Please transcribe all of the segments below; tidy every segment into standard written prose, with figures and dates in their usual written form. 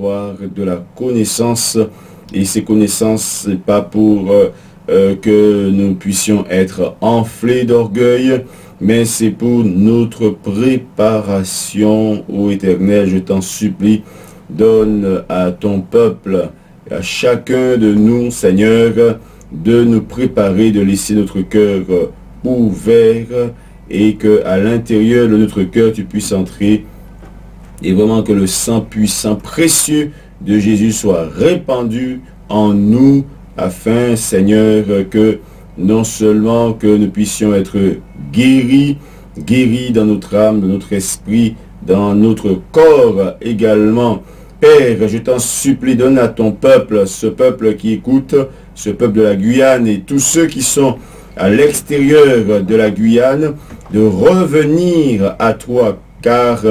avoir de la connaissance. Et ces connaissances, c'est pas pour que nous puissions être enflés d'orgueil, mais c'est pour notre préparation, ô Éternel. Je t'en supplie, donne à ton peuple, à chacun de nous, Seigneur, de nous préparer, de laisser notre cœur ouvert, et que à l'intérieur de notre cœur, tu puisses entrer, et vraiment que le sang puissant, précieux de Jésus soit répandu en nous, afin, Seigneur, que non seulement que nous puissions être guéris dans notre âme, dans notre esprit, dans notre corps également. Père, je t'en supplie, donne à ton peuple, ce peuple qui écoute, ce peuple de la Guyane et tous ceux qui sont à l'extérieur de la Guyane, de revenir à toi, car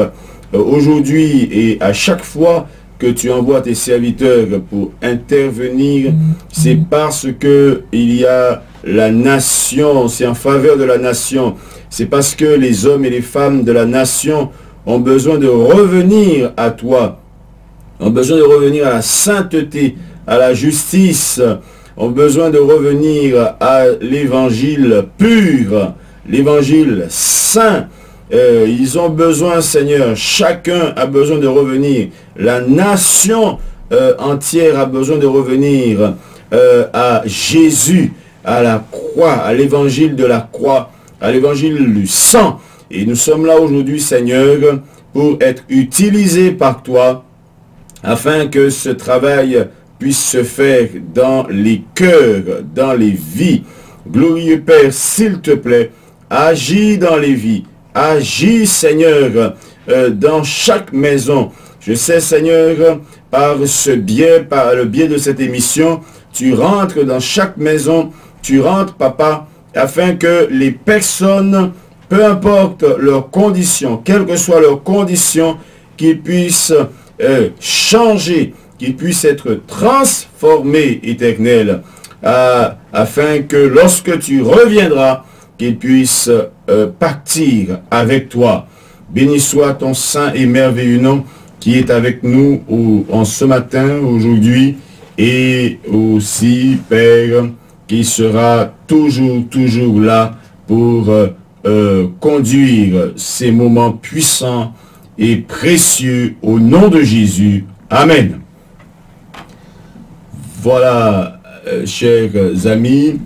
aujourd'hui et à chaque fois que tu envoies tes serviteurs pour intervenir, c'est parce que il y a la nation, c'est en faveur de la nation, c'est parce que les hommes et les femmes de la nation ont besoin de revenir à toi, ont besoin de revenir à la sainteté, à la justice, ont besoin de revenir à l'évangile pur, l'évangile saint. Ils ont besoin, Seigneur, chacun a besoin de revenir. La nation entière a besoin de revenir à Jésus, à la croix, à l'évangile de la croix, à l'évangile du sang. Et nous sommes là aujourd'hui, Seigneur, pour être utilisés par toi, afin que ce travail puisse se faire dans les cœurs, dans les vies. Glorieux Père, s'il te plaît, agis dans les vies. Agis, Seigneur, dans chaque maison. Je sais, Seigneur, par le biais de cette émission, tu rentres dans chaque maison, tu rentres, Papa, afin que les personnes, peu importe leurs conditions, quelles que soient leurs conditions, qu'ils puissent changer, qu'ils puissent être transformés, Éternel, afin que lorsque tu reviendras, qu'ils puissent partir avec toi. Béni soit ton saint et merveilleux nom qui est avec nous en ce matin, aujourd'hui, et aussi, Père, qui sera toujours là pour conduire ces moments puissants et précieux au nom de Jésus. Amen. Voilà, chers amis,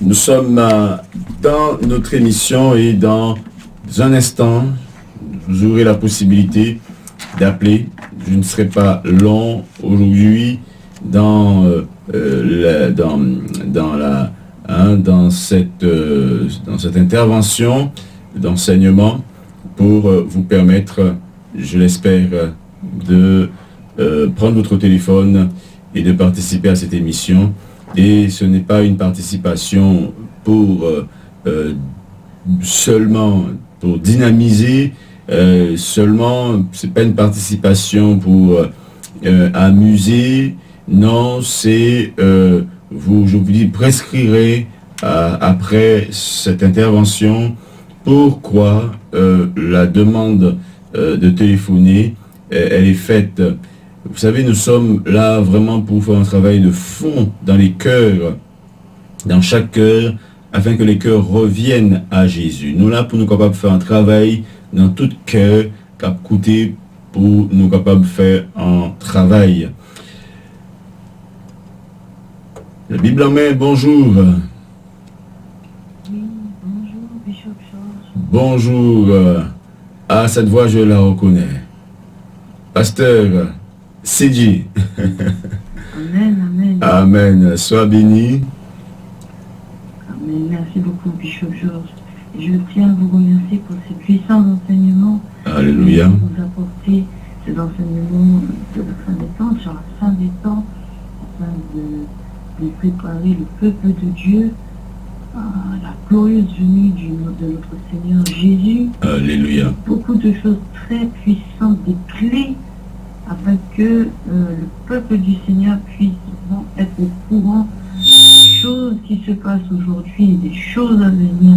nous sommes dans notre émission et dans un instant, vous aurez la possibilité d'appeler. Je ne serai pas long aujourd'hui dans cette intervention d'enseignement pour vous permettre, je l'espère, de prendre votre téléphone et de participer à cette émission. Et ce n'est pas une participation pour seulement pour dynamiser, seulement, c'est pas une participation pour amuser. Non, c'est je vous dis, prescrirez après cette intervention pourquoi la demande de téléphoner, elle est faite. Vous savez, nous sommes là vraiment pour faire un travail de fond dans les cœurs, dans chaque cœur, afin que les cœurs reviennent à Jésus. Nous là pour nous capables de faire un travail dans tout cœur, cap coûter pour nous capables de faire un travail. La Bible en main, bonjour. Oui, bonjour, Bishop George. Bonjour. Ah, cette voix, je la reconnais. Pasteur Cédji. Amen, amen. Amen. Sois béni. Amen. Merci beaucoup, Bishop George. Je tiens à vous remercier pour ces puissants enseignements. Alléluia. Que vous apportez ces enseignements de la fin des temps, sur la fin des temps, afin de préparer le peuple de Dieu à la glorieuse venue de notre Seigneur Jésus. Alléluia. Beaucoup de choses très puissantes, des clés, afin que le peuple du Seigneur puisse être au courant des choses qui se passent aujourd'hui et des choses à venir,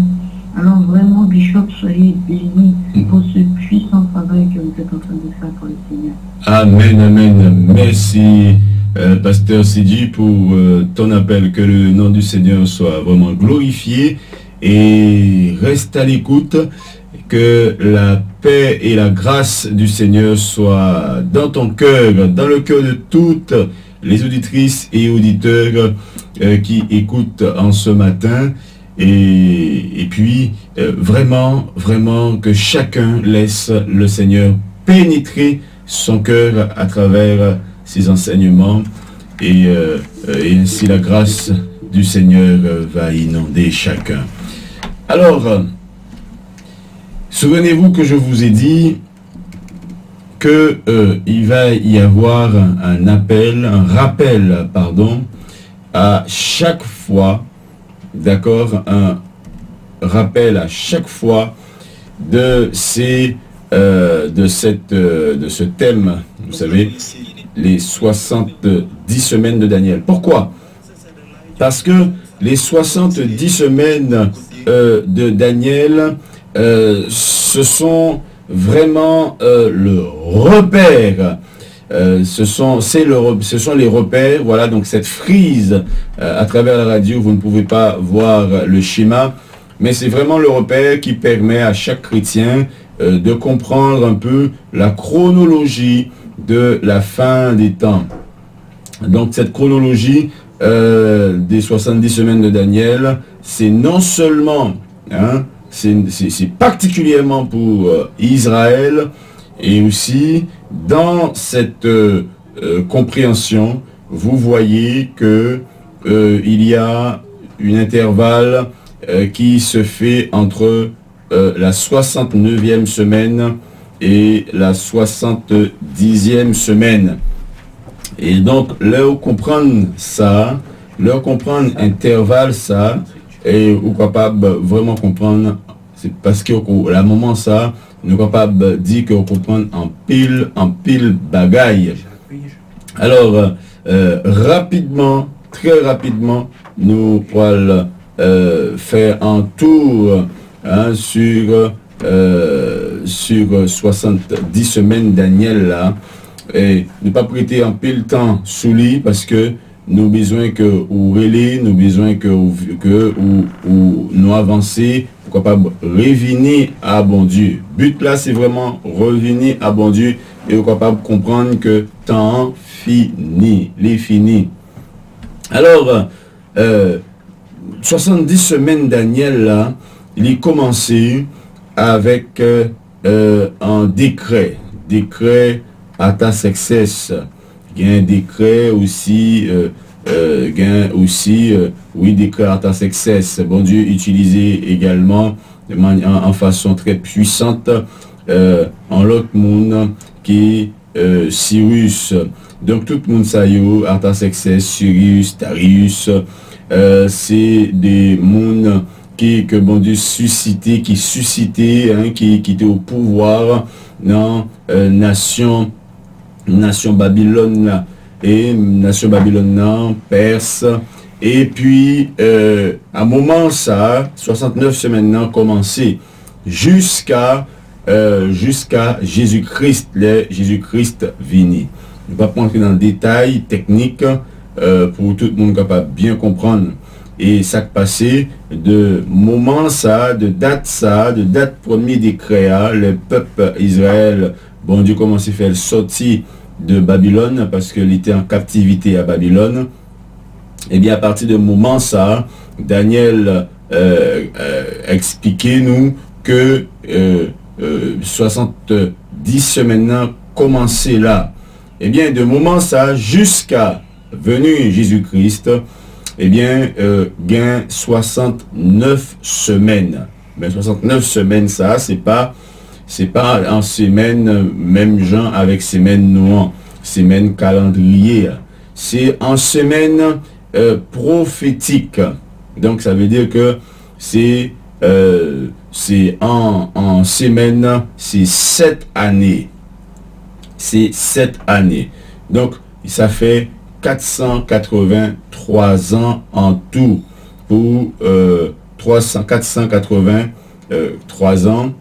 Alors vraiment, Bishop, soyez bénis pour ce puissant travail que vous êtes en train de faire pour le Seigneur. Amen, amen. Merci, Pasteur Sidi, pour ton appel. Que le nom du Seigneur soit vraiment glorifié. Et reste à l'écoute. Que la paix et la grâce du Seigneur soient dans ton cœur, dans le cœur de toutes les auditrices et auditeurs qui écoutent en ce matin. Et puis, vraiment que chacun laisse le Seigneur pénétrer son cœur à travers ses enseignements. Et ainsi la grâce du Seigneur va inonder chacun. Alors, souvenez-vous que je vous ai dit que il va y avoir un rappel, à chaque fois, d'accord, un rappel à chaque fois de ce thème, vous savez, les 70 semaines de Daniel. Pourquoi? Parce que les 70 semaines de Daniel, ce sont vraiment le repère. Ce sont les repères. Voilà, donc cette frise à travers la radio, vous ne pouvez pas voir le schéma, mais c'est vraiment le repère qui permet à chaque chrétien de comprendre un peu la chronologie de la fin des temps. Donc cette chronologie des 70 semaines de Daniel, c'est non seulement, c'est particulièrement pour Israël, et aussi dans cette compréhension, vous voyez que il y a un intervalle qui se fait entre la 69e semaine et la 70e semaine. Et donc, leur comprendre ça, leur comprendre intervalle ça, et ou capable vraiment comprendre, c'est parce que à un moment ça, nous sommes capables de dire qu'on comprend en pile bagaille. Alors, rapidement, très rapidement, nous pourrons faire un tour sur 70 semaines Daniel là, et ne pas prêter en pile temps sous lit parce que nous besoin que ou relais, nous besoin que nous avancer pour capable revenir à bon Dieu. But là c'est vraiment revenir à bon Dieu et capable comprendre que temps fini, les fini. Alors 70 semaines Daniel là, il est commencé avec un décret Artaxerxès. Il y a un décret aussi, oui, décret Artaxerxès. Bon Dieu utilisé également en façon très puissante en l'autre monde qui est Cyrus. Donc tout le monde saillot, Artaxerxès, Cyrus, Darius, c'est des mondes que bon Dieu suscitait, qui étaient au pouvoir dans nation Babylone là, et nation Babylone là, Perse, et puis à un moment ça 69 semaines là commencé jusqu'à Jésus-Christ, Jésus-Christ vini. Je ne vais pas rentrer dans le détail technique pour tout le monde capable bien comprendre. Et ça passé de moment ça, de date premier décret, le peuple Israël, bon Dieu commence à faire sortir de Babylone parce qu'il était en captivité à Babylone. Et bien à partir de moment ça, Daniel expliquait nous que 70 semaines commencé là. Et bien de moment ça jusqu'à venu Jésus-Christ, eh bien, gain 69 semaines. Mais 69 semaines, ça, c'est pas en semaine, même genre avec semaine noire, semaine calendrier. C'est en semaine prophétique. Donc, ça veut dire que c'est en semaine, c'est 7 années. C'est 7 années. Donc, ça fait 483 ans en tout pour 480 3 ans,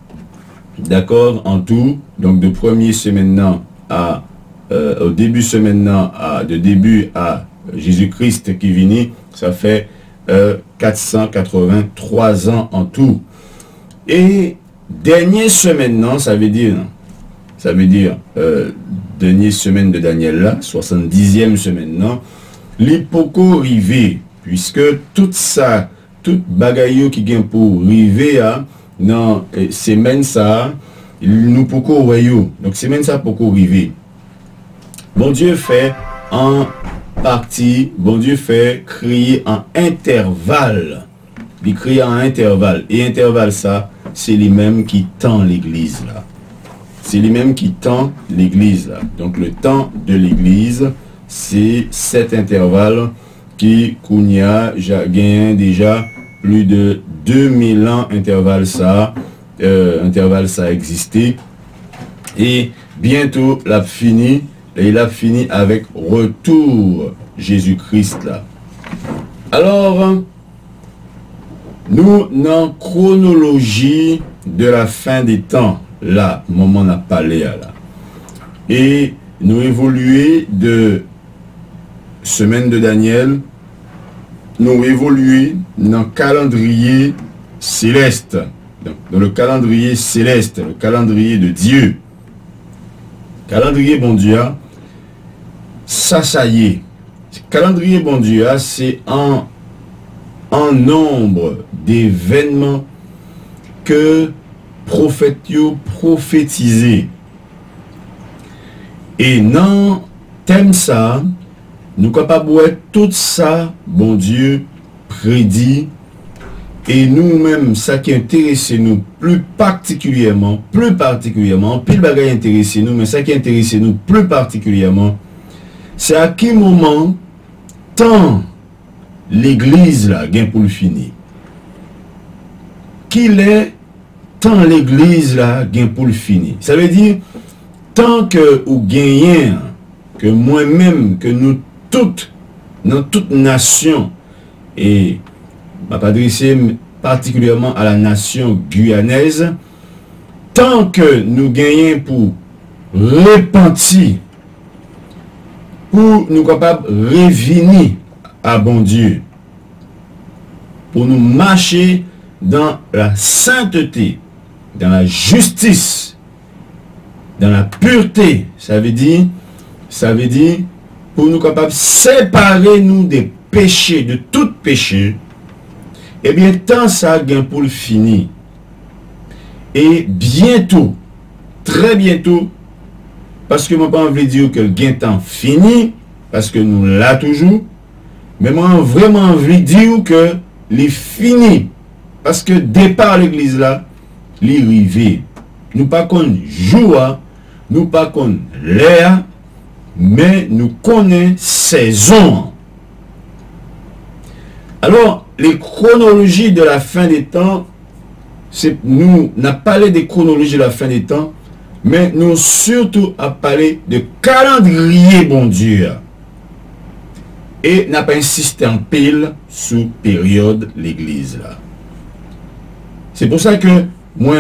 d'accord, en tout. Donc de premier semaine à au début semaine de début à Jésus-Christ qui vient, ça fait 483 ans en tout. Et dernière semaine, non, ça veut dire dernière semaine de Daniel là, 70e semaine, non, l'hypoco rivé, puisque tout ça, tout bagaille qui vient pour river à non semaine ça, nous poco voyou. Donc semaine ça poco river. Bon Dieu fait en partie, bon Dieu fait crier en intervalle. Il crie en intervalle. Et intervalle ça, c'est lui-même qui tend l'église là. C'est lui-même qui tend l'église là. Donc le temps de l'église, c'est cet intervalle qui Kounia gagne déjà plus de 2000 ans intervalle ça a existé. Et bientôt l'a fini. Et il a fini avec retour Jésus-Christ là. Alors, nous, dans chronologie de la fin des temps, là, moment n'a pas là. Et nous évoluer de semaine de Daniel, nous évoluer dans le calendrier céleste. Donc, dans le calendrier céleste, le calendrier de Dieu. Calendrier bon Dieu, ça y est. Calendrier bon Dieu, c'est en nombre d'événements que prophètes prophétisé. Et non, thème ça, nous capables de tout ça, bon Dieu, prédit. Et nous-mêmes, ça qui intéresse nous plus particulièrement, pile bagaille intéresse nous, mais ça qui intéresse nous plus particulièrement, c'est à quel moment, tant l'église là, gain pour le finir. Qu'il est, tant l'église là, gain pour le finir. Ça veut dire, tant que ou gagnez, que moi-même, que nous toutes, dans toute nation, et m'a adressé particulièrement à la nation guyanaise, tant que nous gagnons pour repentir, pour nous capables de revenir à bon Dieu, pour nous marcher dans la sainteté, dans la justice, dans la pureté, ça veut dire pour nous capables de séparer nous des péchés, de tout péché. Eh bien, tant ça gain pour le fini. Et bientôt, très bientôt, parce que moi pas envie de dire que le gain temps fini, parce que nous l'a toujours, mais moi vraiment envie de dire que les fini, parce que départ l'église là, les rivé. Nous pas qu'on joie, nous pas qu'on l'air, mais nous connaissons saison. Alors, les chronologies de la fin des temps, nous n'avons pas parlé des chronologies de la fin des temps, mais nous surtout à parler de calendrier bon Dieu. Et n'a pas insisté en pile sous période l'église là. C'est pour ça que moi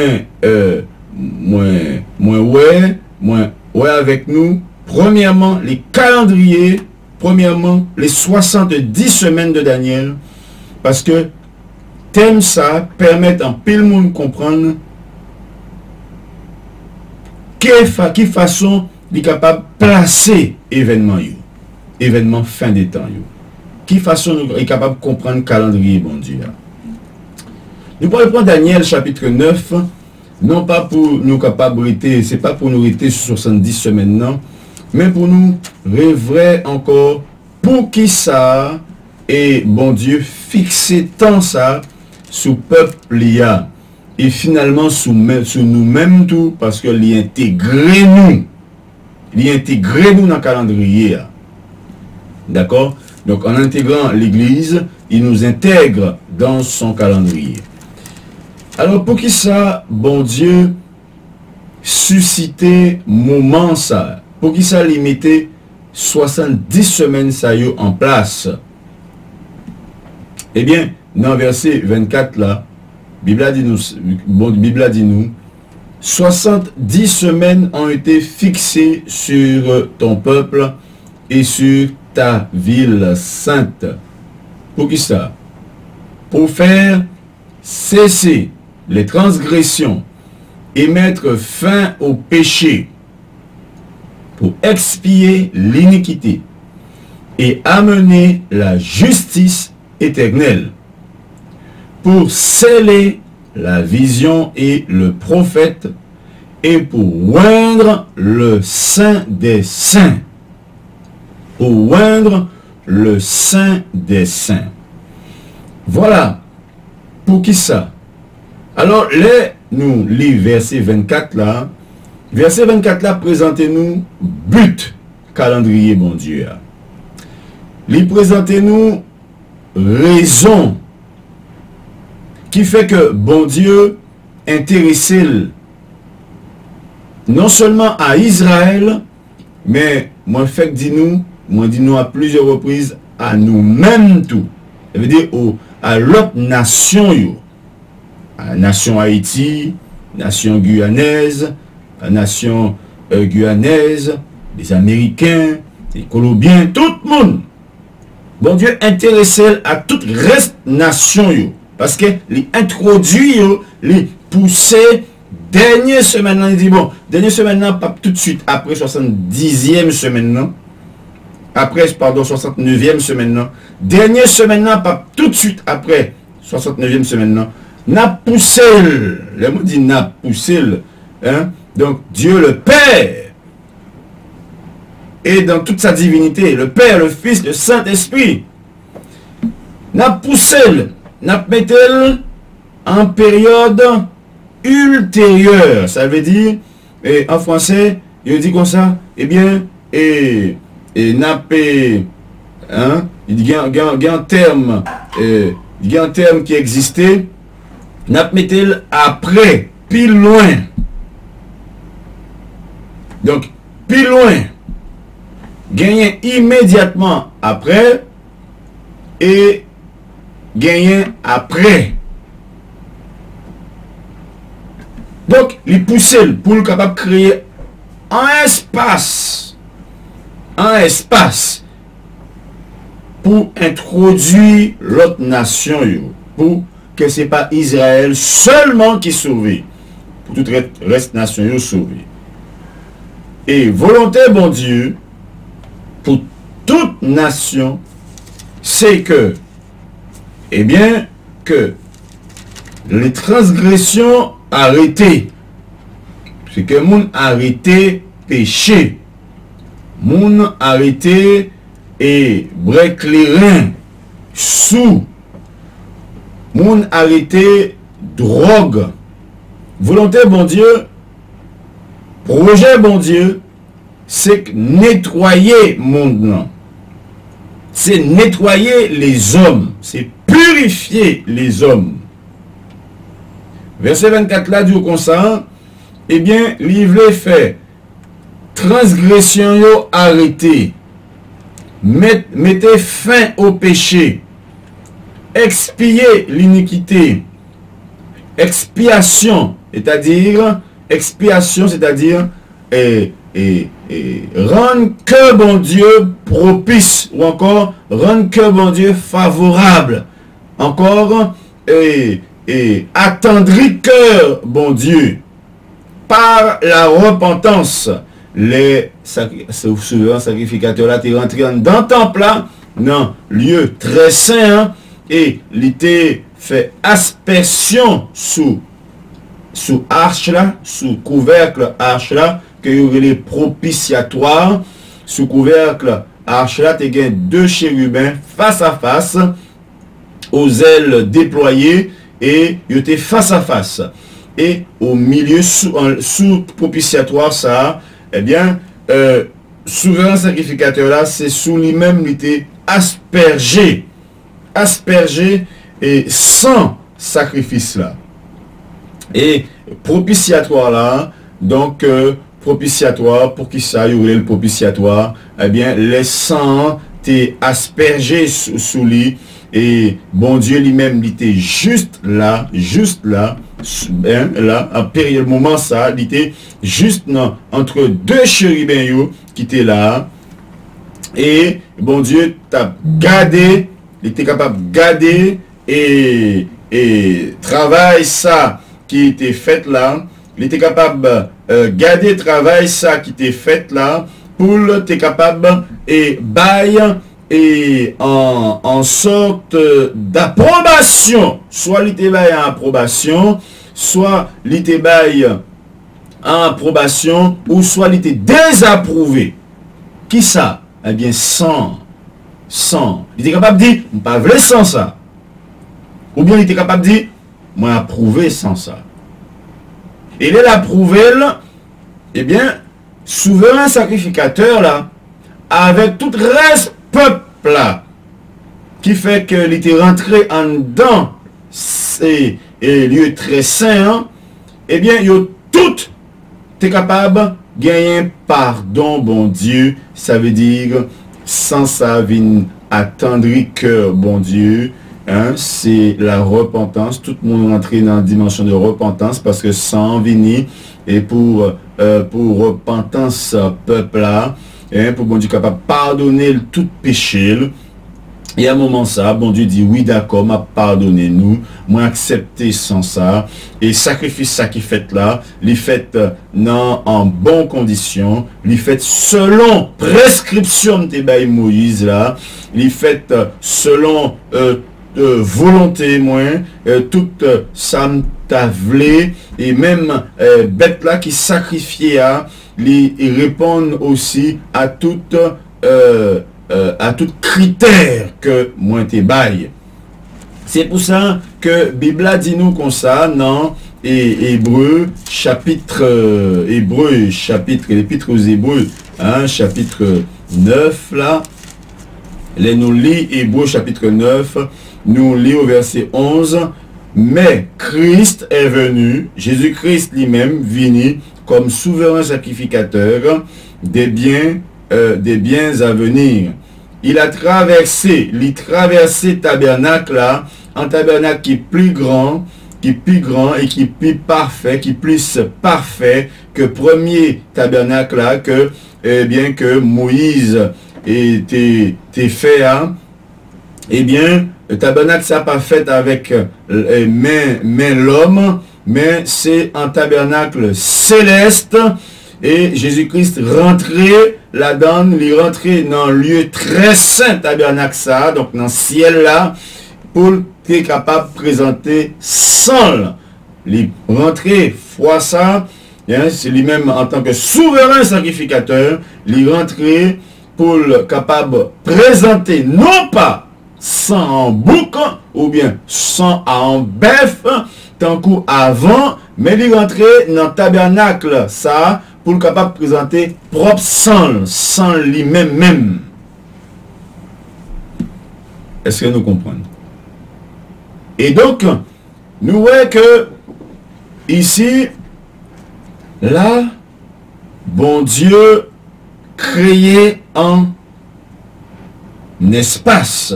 avec nous, premièrement les calendriers, premièrement les 70 semaines de Daniel, parce que thème ça permet en pile monde comprendre qui façon il est capable de placer événement fin des temps qui façon il est capable de comprendre le calendrier bon Dieu. Nous pourrons prendre Daniel chapitre 9, non pas pour nous capables, c'est pas pour nous rester sur 70 semaines non, mais pour nous rêver encore pour qui ça et bon Dieu fixer tant ça sous peuple lia et finalement sous nous-mêmes tout parce que l'intégrer nous dans le calendrier. D'accord? Donc en intégrant l'église, il nous intègre dans son calendrier. Alors pour qui ça, bon Dieu susciter moment ça, pour qui ça limiter 70 semaines ça y en place. Eh bien, dans verset 24 là, Bible a dit nous, 70 semaines ont été fixées sur ton peuple et sur ta ville sainte. Pour qui ça? Pour faire cesser les transgressions et mettre fin au péché, pour expier l'iniquité et amener la justice éternelle, pour sceller la vision et le prophète, et pour oindre le Saint des Saints. Pour oindre le Saint des Saints. Voilà. Pour qui ça? Alors, nous lisons verset 24 là. Verset 24 là, présentez-nous but calendrier, bon Dieu. Présentez-nous raison qui fait que bon Dieu intéressé non seulement à Israël, mais moi fait dis-nous à plusieurs reprises à nous-mêmes tout. Ça veut dire à l'autre nation, à la nation Haïti, nation guyanaise, la nation guyanaise, les Américains, les Colombiens, tout le monde. Bon Dieu intéressé à toute reste nation, parce que les introduit, les pousser, dernière semaine, il dit bon, dernière semaine, pas tout de suite, après 70e semaine, après, pardon, 69e semaine, dernière semaine, pas tout de suite après 69e semaine, n'a poussé, le mot dit n'a poussé, hein, donc Dieu le Père, et dans toute sa divinité, le Père, le Fils, le Saint-Esprit, n'a poussé, n'a mis en période ultérieure. Ça veut dire, et en français, il dit comme ça, eh bien, et n'a pas, hein, il y a un terme, qui existait, n'a mis après, plus loin. Donc, plus loin, gagner immédiatement après et gagner après. Donc, il pousse pour le capable de créer un espace pour introduire l'autre nation, pour que ce n'est pas Israël seulement qui sauve, pour toute reste nation sauver. Et volonté, bon Dieu, pour toute nation, c'est que, eh bien, que les transgressions arrêtées, c'est que moun arrêté péché, moun arrêté et break les reins, sous, moun arrêté drogue, volonté, bon Dieu, projet, bon Dieu, c'est nettoyer le monde. C'est nettoyer les hommes. C'est purifier les hommes. Verset 24 là, dit comme ça, eh bien, livre fait transgression yo arrêté. Mettez fin au péché. Expier l'iniquité. Expiation, c'est-à-dire rendre que bon Dieu propice, ou encore rendre que bon Dieu favorable, encore attendri cœur bon Dieu par la repentance. Les souverains sacrificateurs là, tu rentré dans le temple là, non, lieu très saint, et l'été fait aspersion sous arche là, sous couvercle arche là, que y aurait les propitiatoires, sous couvercle arche là, tu as deux chérubins face à face, aux ailes déployées, et ils étaient face à face. Et au milieu, sous propitiatoire, ça, eh bien, souverain sacrificateur là, c'est sous lui-même, il était aspergé, et sans sacrifice là. Et propitiatoire là, donc propitiatoire, pour qui ça, il y aurait le propitiatoire, eh bien, les sangs étaient aspergés sous lui, et bon Dieu lui-même, il était juste là, hein, là, en période, moment ça, il était juste entre deux chérubins qui étaient là, et bon Dieu t'a gardé, il était capable de garder et travail ça qui était fait là, il était capable de garder travail ça qui était fait là, pour être capable et bail et en sorte d'approbation, soit il était bail en approbation, soit il était bail en approbation, ou soit il était désapprouvé. Qui ça? Eh bien, sans. Il était capable de dire, je ne pas vrai sans ça. Ou bien il était capable de dire, moi approuvé sans ça. Et il est approuvé, eh bien, souverain sacrificateur là, avec tout le reste peuple là, qui fait qu'il était rentré en dedans ces lieux très saints, hein, eh bien, yo tout est capable de gagner pardon, bon Dieu. Ça veut dire, sans ça, vin attendri cœur, bon Dieu. Hein, c'est la repentance. Tout le monde rentre dans la dimension de repentance parce que sans venir et pour repentance peuple là, hein, pour bon Dieu capable de pardonner tout péché. Et à un moment ça, bon Dieu dit oui d'accord, m'a pardonné nous, moi accepté sans ça, et sacrifice ça qui fait là, les fait non en bonne condition, les fait selon prescription de Baï Moïse là, les fait selon volonté moins, toute ça m'tavlé, et même bête là qui sacrifiait à, les répondent aussi à toute critère que moi te bail. C'est pour ça que Bible a dit nous comme ça dans Hébreu chapitre l'épître aux Hébreux, hein, chapitre 9 là, nous lit Hébreu chapitre 9, nous lit au verset 11, mais Christ est venu, Jésus-Christ lui-même venu comme souverain sacrificateur des biens à venir. Il a traversé tabernacle là, un tabernacle qui est plus grand et qui est plus parfait, qui est plus parfait que premier tabernacle là, que Moïse était fait, hein. Eh bien, le tabernacle ça pas fait avec main l'homme, mais c'est un tabernacle céleste. Et Jésus-Christ rentrait là-dedans, il rentrait dans le lieu très saint tabernacle ça, donc dans le ciel là, pour être capable de présenter sans les rentrer fois ça, hein, c'est lui-même en tant que souverain sacrificateur, il rentrait pour capable de présenter non pas sang en bouc ou bien sang en bœuf, tant qu'avant, mais il rentrait dans le tabernacle ça, pour le capable de présenter propre sans lui-même. Est-ce que nous comprenons? Et donc, nous voyons que ici, là, bon Dieu créé un espace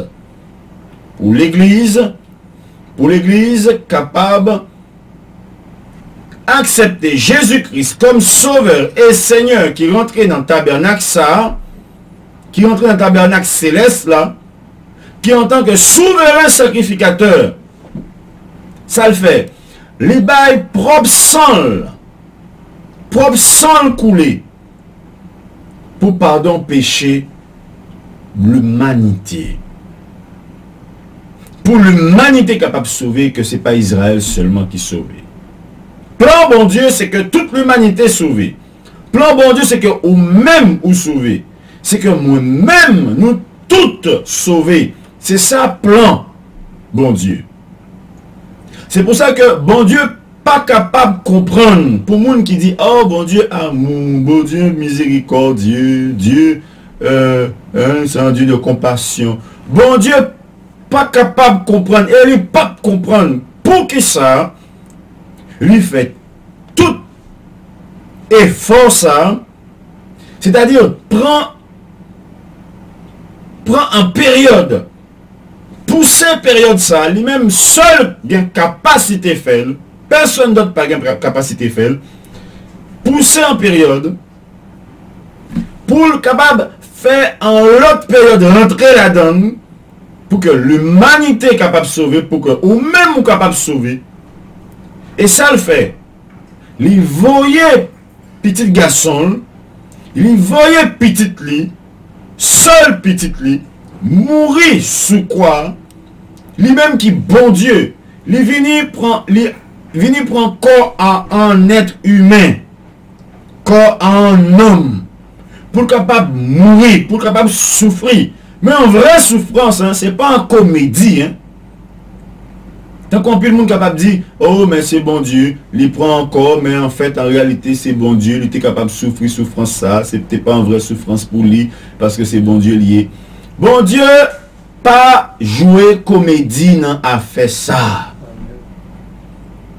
pour l'Église capable accepter Jésus-Christ comme sauveur et Seigneur qui rentrait dans le tabernacle ça, qui rentrait dans le tabernacle céleste là, qui en tant que souverain sacrificateur, ça le fait, les bails propre sang coulé, pour pardon péché l'humanité. Pour l'humanité capable de sauver, que ce n'est pas Israël seulement qui sauve. Plan bon Dieu, c'est que toute l'humanité est sauvée. Plan bon Dieu, c'est que ou même ou sauvé. C'est que moi-même, nous toutes sauvés. C'est ça plan bon Dieu. C'est pour ça que bon Dieu pas capable de comprendre. Pour monde qui dit, oh bon Dieu amour, bon Dieu miséricordieux, Dieu c'est un Dieu de compassion. Bon Dieu pas capable de comprendre. Et lui pas comprendre. Pour qui ça? Lui fait tout effort ça, c'est-à-dire prend en période pour cette période ça, lui-même seul a une capacité faire, personne d'autre pas une capacité faire, pousser en période, pour le capable faire en l'autre période rentrer là-dedans, pour que l'humanité est capable de sauver, pour que ou même ou capable de sauver. Et ça le fait. Il voyait petit garçon, il voyait petit lit, seul petit lit, mourir sous quoi, lui-même qui bon Dieu, il vient prendre corps à un être humain, corps à un homme, pour capable mourir, pour capable souffrir. Mais en vraie souffrance, hein, ce n'est pas en comédie. Hein. Tant qu'on peut le monde capable de dire, oh mais c'est bon Dieu, il prend encore, mais en fait, en réalité, c'est bon Dieu, il était capable de souffrir, souffrance ça, c'est peut-être pas en vraie souffrance pour lui, parce que c'est bon Dieu lié. Bon Dieu, pas jouer comédie, non, a fait ça.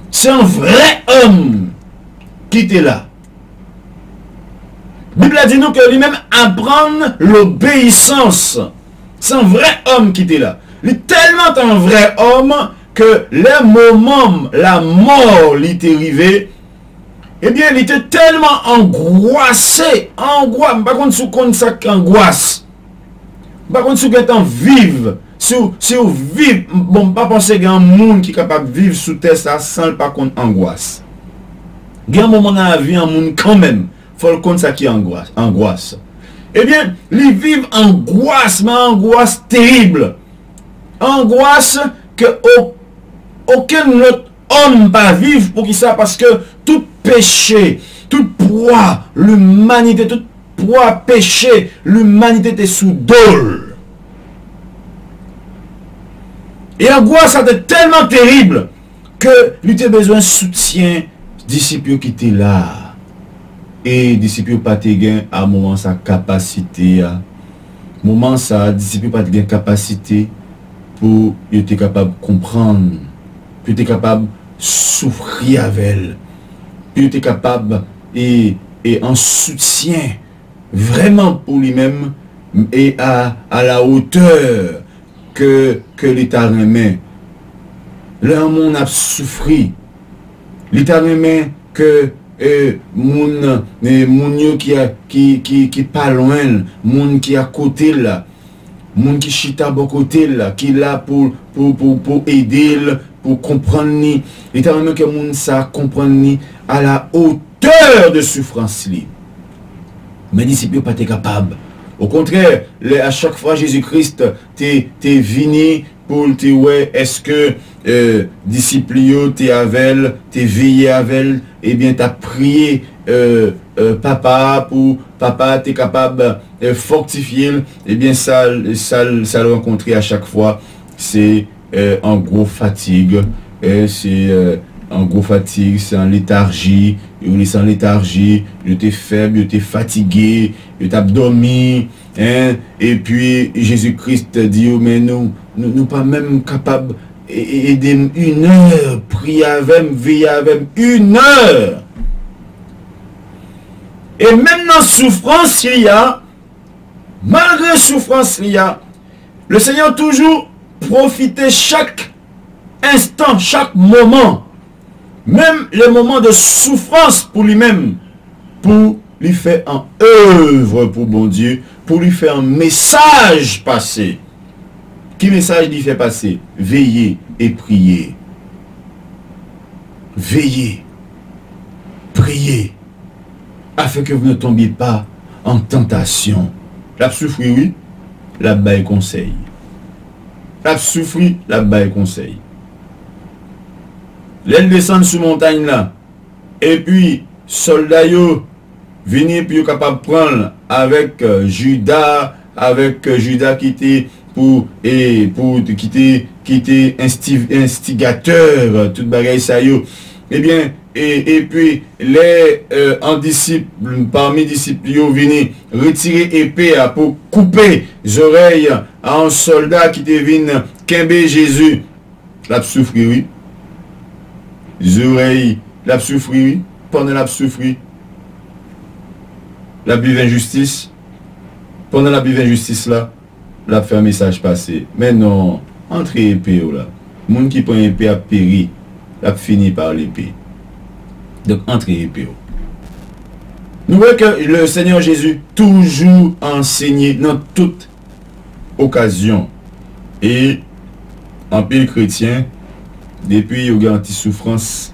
C'est un vrai homme qui était là. La Bible a dit nous que lui-même apprendre l'obéissance. C'est un vrai homme qui était là. Il est tellement un vrai homme que les moments, la mort lui était arrivée, eh bien, il était tellement angoissé. Angoisse. Par contre, si vous ça angoisse. Par contre, si vous êtes en vive, si vous vivez, bon, pas penser qu'il y a un monde qui est capable de vivre sous terre ça sans par contre angoisse. Il y a un moment dans la vie, un monde quand même. Il faut le compte ça qui est angoisse. Eh bien, ils vivent angoisse, mais angoisse terrible. Angoisse que aucun autre homme va vivre pour qui ça, parce que tout péché, tout poids, l'humanité, tout poids, péché, l'humanité était sous dôle. Et angoisse était tellement terrible que lui a besoin de soutien, disciples qui étaient là. Et disciples pas gain à moment sa capacité à moment ça disciples pas gain capacité pour être capable de comprendre, pour être capable de souffrir avec elle, pour être capable et en soutien vraiment pour lui-même et à la hauteur que l'État remet. Là on a souffri, l'État remet que moun yo qui pas loin, moun qui à côté là, moun qui chita bon côté là, qui là pour aider, pour comprendre ni, littéralement que moun ça comprendre ni à la hauteur de souffrance li. Mais disciples pas capable. Au contraire, à chaque fois Jésus-Christ t'es venu pour te ouais, est-ce que disciples t'es avec, t'es veillé avec, eh bien t'as prié papa pour papa t'es capable de fortifier, eh bien ça le rencontrer à chaque fois, c'est en gros fatigue, c'est en gros fatigue, c'est en léthargie, il est en léthargie, il était faible, il était fatigué, il t'a dormi, hein, et puis Jésus-Christ dit, oh, mais nous pas même capables d'aider 1 heure, prier avec, veiller avec 1 heure. Et même dans souffrance il y a, malgré souffrance il y a, le Seigneur toujours profiter chaque instant, chaque moment, même les moments de souffrance pour lui-même, pour lui faire en œuvre pour bon Dieu, pour lui faire un message passer. Quel message lui fait passer? Veillez et priez. Veillez, priez, afin que vous ne tombiez pas en tentation. La souffrir, oui, la baille conseil. La souffrir, la baille conseil. L'aile descend sur montagne là, et puis soldats yo venir puis capable prendre avec Judas qui était qui était instigateur toute bagaille ça yo. Eh bien et puis les parmi disciples yo venir retirer épée pour couper les oreilles à un soldat qui était venu kembe Jésus. La souffrir, oui. Les oreilles, la souffrir, oui. Pendant la souffrir, la bive injustice. Pendant la bive injustice là, la fait un message passé. Mais non, entre épée là. Moun qui prend épée a péri, a fini par l'épée. Donc entre épée. Nous voyons que le Seigneur Jésus toujours enseigné dans toute occasion. Et en pile chrétien, depuis il y a une souffrance,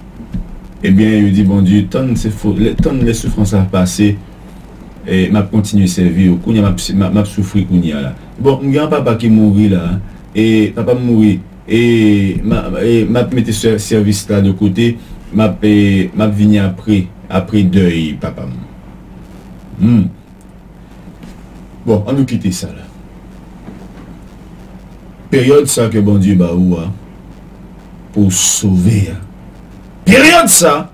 eh bien il dit bon Dieu, tant les souffrances à passer, et m'a continué à servir, m'a souffrir là. Bon, il y a un papa qui mourit là, et papa mourit, et m'a mis ce service là de côté, m'a venu après deuil papa. Bon, on nous quitte ça là. Période ça que bon Dieu bah ou pour sauver. Période ça.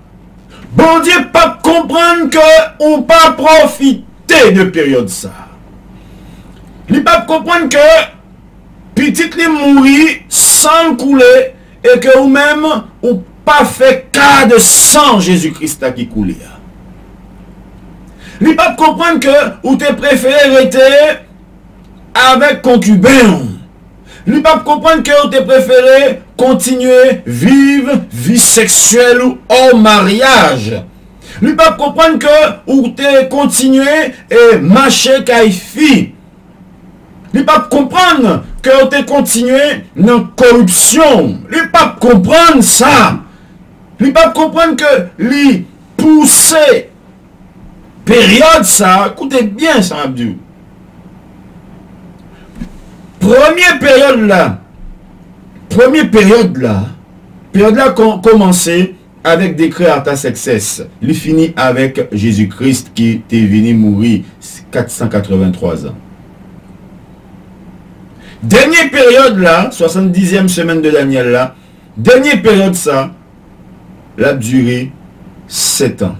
Bon Dieu pas comprendre que on pas profiter de période ça. Il pas comprendre que petit les mourir sans couler et que ou même ou pas fait cas de sang Jésus-Christ qui coulait. Il pas comprendre que ou te préféré rester avec concubin. Lui pas comprendre que vous te préféré continuer vivre vie sexuelle ou hors mariage. Lui pas comprendre que vous te continuer et marcher qu'à fille. Lui pas comprendre que vous te continuer dans corruption. Lui pas comprendre ça. Lui pas comprendre que lui pousser période ça. Écoutez bien ça Abdou. Première période là, commencé avec décret Arta Success. Il finit avec Jésus-Christ qui était venu mourir 483 ans. Dernière période là, 70e semaine de Daniel là, dernière période ça, l'a duré 7 ans.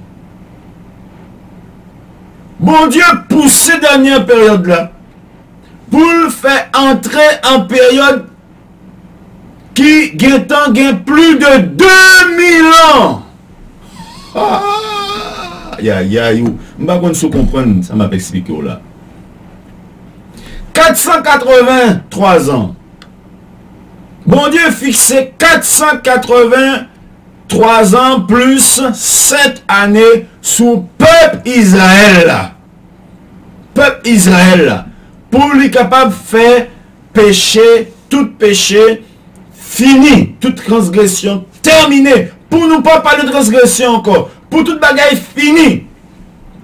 Bon Dieu pousse dernière période là, pour le faire entrer en période qui gagne plus de 2000 ans. Je ne sais pas comprendre, ça m'a expliqué là. 483 ans. Bon Dieu fixé 483 ans plus 7 années sous peuple Israël. Peuple Israël. Pour lui capable de faire péché, tout péché fini, toute transgression terminée. Pour nous pas parler de transgression encore. Pour toute bagaille fini.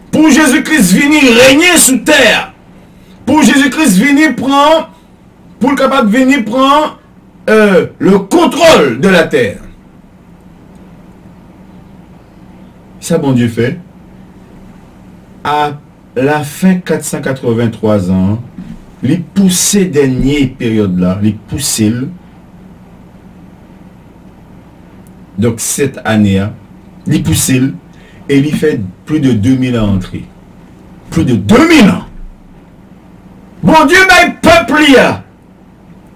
Pour Jésus-Christ venir régner sous terre. Pour Jésus-Christ venir prendre, pour le capable de venir prendre le contrôle de la terre. Ça bon Dieu fait. À la fin 483 ans, les poussées dernière période là, les poussées. Donc cette année, les poussées et il fait plus de 2000 ans entrée. Plus de 2000 ans. Bon Dieu, mais peuple y a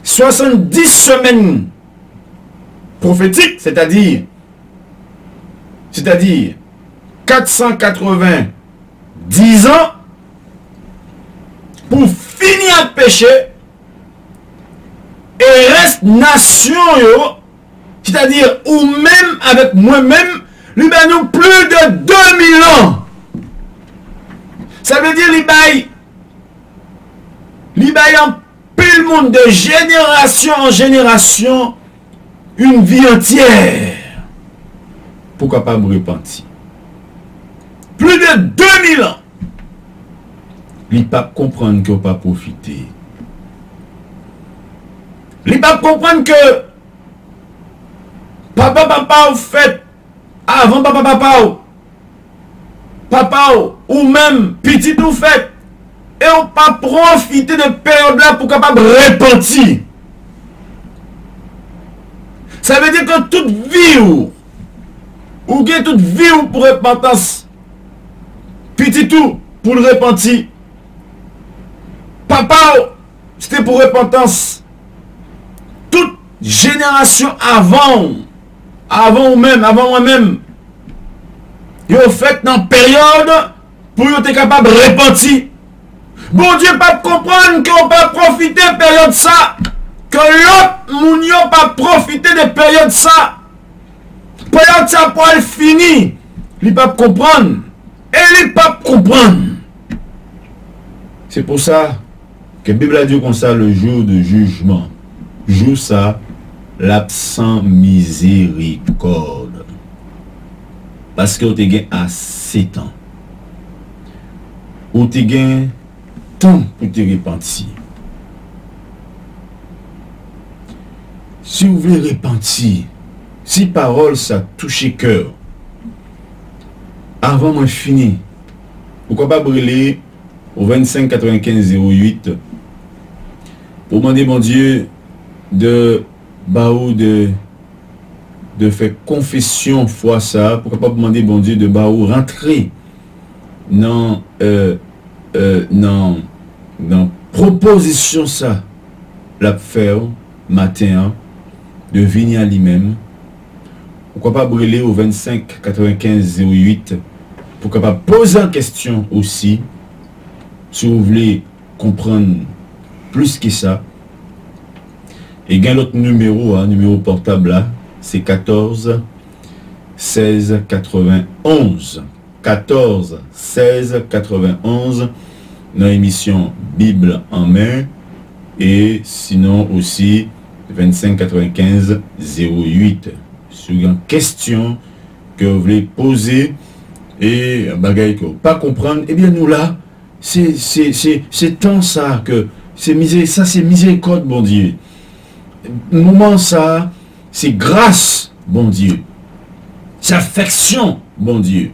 70 semaines prophétiques, c'est-à-dire 490 ans pour finir le péché et reste nation, c'est-à-dire ou même avec moi-même, lui nous plus de 2000 ans. Ça veut dire lui en pile monde de génération en génération une vie entière. Pourquoi pas me repentir? Plus de 2000 ans. Il pas comprendre qu'on pas profiter. Il pas comprendre que papa ou fait avant papa ou même petit ou fait et on pas profiter de période là pour capable repentir. Ça veut dire que toute vie ou que toute vie ou pour repentance petit tout pour le repentir. Papa, c'était pour repentance. Toute génération avant moi-même, ils ont fait dans période pour être capable de repentir. Bon Dieu, pas comprendre qu'on peut profiter de période ça, que l'autre mounio pas profiter de période ça. Période ça pour elle finir. Il pas comprendre. Et il pas comprendre. C'est pour ça que la Bible a dit comme ça le jour de jugement. Jour ça, l'absent miséricorde. Parce que vous avez gagné à 7 ans. Vous avez gagné temps pour te repentir. Si vous voulez repentir, si parole ça touche cœur, avant moi fini, pourquoi pas brûler au 25 95 08 pour demander mon Dieu de baou de faire confession fois ça, pourquoi pas demander bon Dieu de baou rentrer dans proposition ça la faire matin de venir à lui-même. Pourquoi pas brûler au 25 95 08 pourquoi pas poser en question aussi si vous voulez comprendre plus que ça. Et gain l'autre numéro, numéro portable là, c'est 14 16 91. 14 16 91 dans l'émission Bible en main. Et sinon aussi 25 95 08. Sur une question que vous voulez poser et un bagage que vous ne pas comprendre, et bien nous là, c'est tant ça que c'est miséricorde, bon Dieu. Moment ça, c'est grâce, bon Dieu. C'est affection, bon Dieu.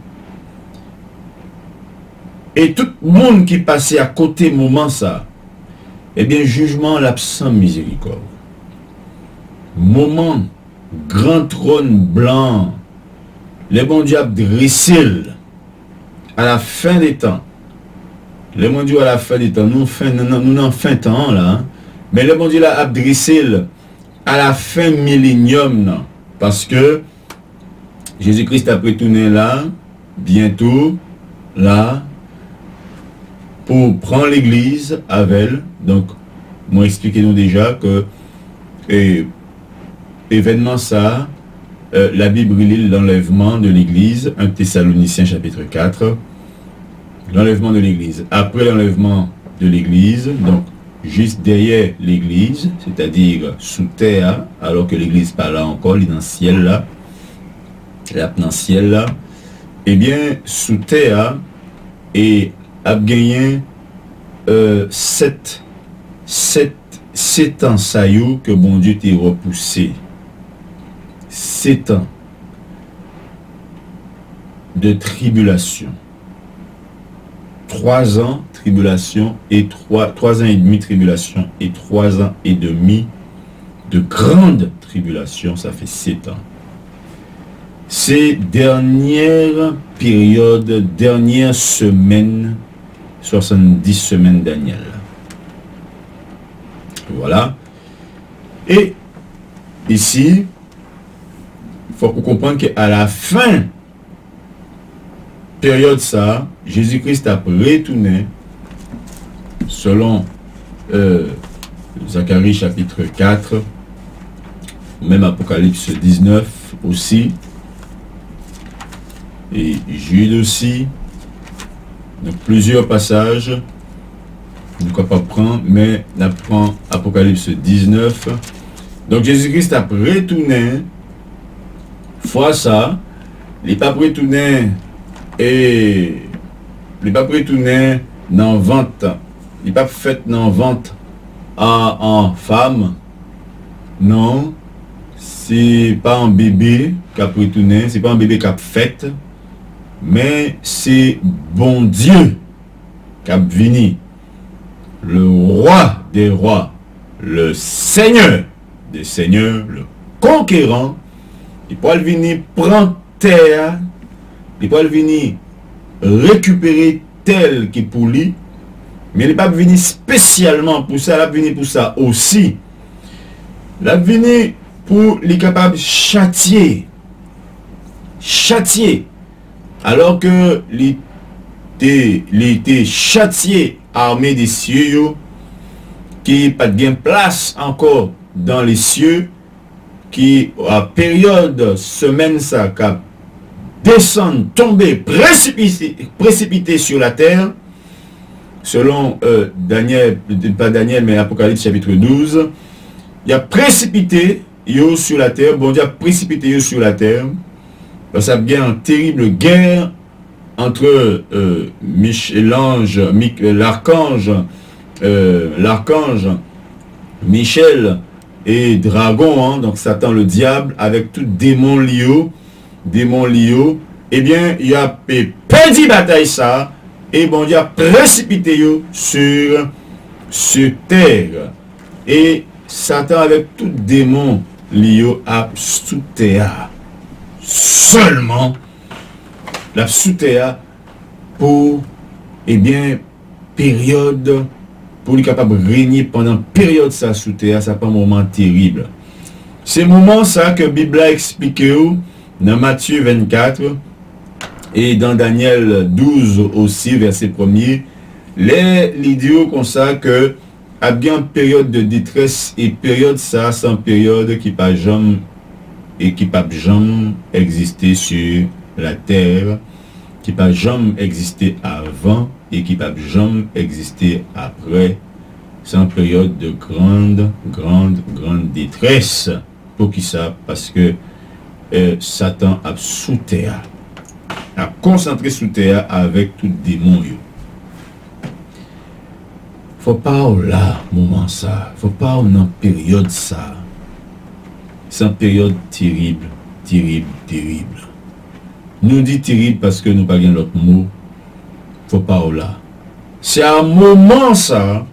Et tout le monde qui passait à côté moment ça, eh bien jugement l'absent miséricorde. Moment, grand trône blanc, les bon Dieu a dressé à la fin des temps. Le bon Dieu à la fin des temps, nous en fin temps là, hein? Mais le bon Dieu l'a adressé à la fin millénium, non? Parce que Jésus-Christ a retourné là, bientôt, là, pour prendre l'église avec elle. Donc, moi expliquez-nous déjà que événement ça, la Bible lit l'enlèvement de l'église, 1 Thessaloniciens chapitre 4, l'enlèvement de l'église. Après l'enlèvement de l'église, donc juste derrière l'église, c'est-à-dire sous terre, alors que l'église pas là encore, il est dans le ciel là, dans le ciel là, eh bien sous terre et a gagné 7 ans saillou que bon Dieu t'a repoussé. 7 ans de tribulation. 3 ans tribulation et 3 ans et demi tribulation et 3 ans et demi de grande tribulation, ça fait 7 ans. Ces dernières périodes, dernières semaines, 70 semaines Daniel. Voilà. Et ici, il faut comprendre qu'à la fin période ça, Jésus-Christ a retourné, selon Zacharie chapitre 4, même Apocalypse 19 aussi, et Jude aussi. Donc plusieurs passages, on ne peut pas prendre, mais on apprend Apocalypse 19. Donc Jésus-Christ a retourné, fois ça, il n'est pas retourné et il n'est pas retourné dans vente, il n'est pas fait dans vente en femme, non, c'est pas un bébé qui a retourné, c'est pas un bébé qui a fait, mais c'est bon Dieu qui a venu, le roi des rois, le Seigneur des seigneurs, le conquérant. Il peut venir prendre terre, il peut venir récupérer tel qui pour lui, mais il n'est pas venu spécialement pour ça, il est venu pour ça aussi. Il est venu pour les capables châtier, alors que l'été châtié armé des cieux qui pas de place encore dans les cieux, qui à période semaine ça, cap descendre, tomber, précipiter sur la terre, selon Daniel, pas Daniel, mais Apocalypse chapitre 12, il a précipité yo sur la terre, bon Dieu a précipité yo sur la terre, ça a bien une terrible guerre entre l'archange Michel et Dragon, hein, donc Satan le diable, avec tout démon lié, eh bien, il a perdu bataille ça, et bon Dieu a précipité yo sur terre. Et Satan avec tout démon lié à sous terre. Seulement la sous terre pour, eh bien, période, pour lui capable de régner pendant période ça sous terre, ça pas un moment terrible. C'est moment ça que Bible a expliqué dans Matthieu 24 et dans Daniel 12 aussi, verset 1er, l'idée comme ça que a bien une période de détresse et période ça, c'est une période qui pas jamais et qui pas jamais existé sur la terre, qui pas jamais existé avant et qui pas jamais existé après. C'est une période de grande détresse. Pour qui ça? Parce que Satan a sous terre, a concentré sous terre avec tout démon. Faut pas là, moment ça. Faut pas en période ça. C'est une période terrible. Nous dit terrible parce que nous pas gain l'autre mot. Faut pas là. C'est un moment ça,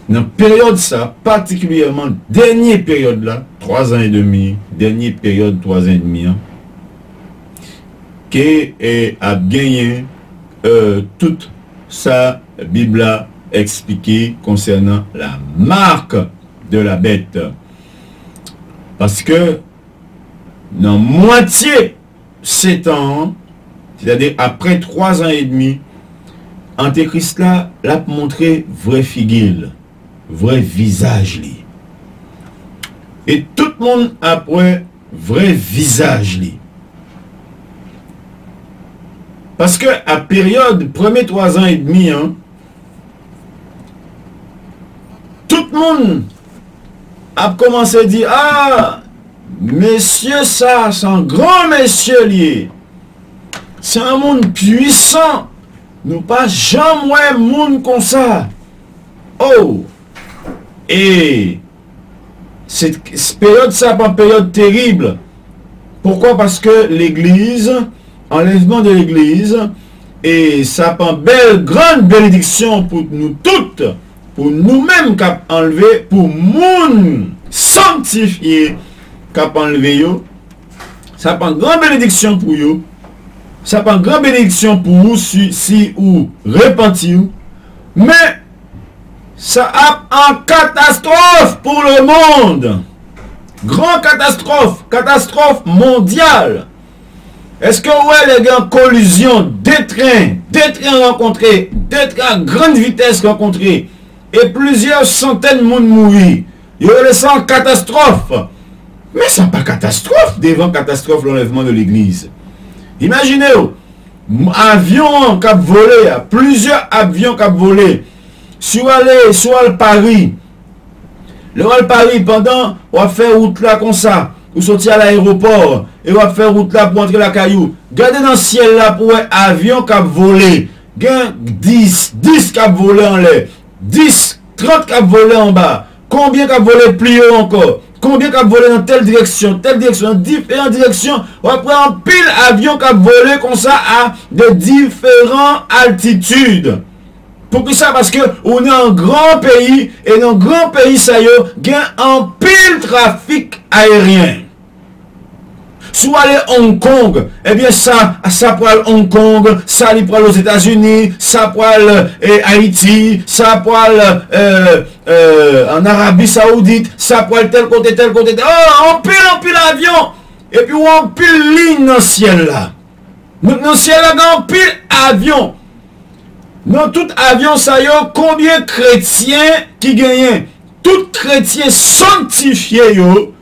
dans période ça, particulièrement dernière période là, 3 ans et demi, dernière période 3 ans et demi, hein, qui a gagné toute sa Bible a expliqué concernant la marque de la bête. Parce que dans moitié 7 ans, c'est-à-dire après 3 ans et demi, Antéchrist là, l'a montré vrai figure, vrai visage li. Et tout le monde après vrai visage li. Parce que à période premier 3 ans et demi, hein, tout le monde a commencé à dire, ah, monsieur ça, c'est un grand monsieur lié. C'est un monde puissant. Nous pas jamais un monde comme ça. Oh! Et cette période, ça pas une période terrible. Pourquoi? Parce que l'église, enlèvement de l'église, et ça pas une belle, grande bénédiction pour nous toutes, pour nous-mêmes qui enlevé, pour monde sanctifié qui enlevé yo. Ça pas une grande bénédiction pour vous. Ça pas une grande bénédiction pour vous si vous repentez. Mais ça a une catastrophe pour le monde. Grande catastrophe mondiale. Est-ce que ouais les gars, collision, deux trains rencontrés, deux trains à grande vitesse rencontrés, et plusieurs centaines de monde mourir. Il y a une catastrophe. Mais ça pas catastrophe devant catastrophe l'enlèvement de l'église. Imaginez-vous, avion qui a volé, plusieurs avions qui a volé, sur le Paris. Le Paris, pendant, on va faire route là comme ça, ou sortir à l'aéroport, et on va faire route là pour entrer la caillou. Regardez dans le ciel là pour un avion qui a volé. 10 qui a volé en l'air, 10, 30 qui a volé en bas. Combien qui a volé plus haut encore? Combien qui a volé dans telle direction, dans différentes directions? On va prendre un pile avion qui a volé comme ça à de différentes altitudes. Pour que ça, parce que on est un grand pays, et dans un grand pays, ça y est, il y a un pile trafic aérien. Soit aller Hong Kong, eh bien ça pour aller Hong Kong, ça aller pour aller aux États-Unis, ça pour aller Haïti, ça pour aller en Arabie Saoudite, ça pour aller tel côté. Oh, on pile avion, et puis on pile ligne dans le ciel là. Dans le ciel là, on pile avion. Dans tout avion, ça y est, combien de chrétiens qui gagnent? tout chrétien sanctifié, yo,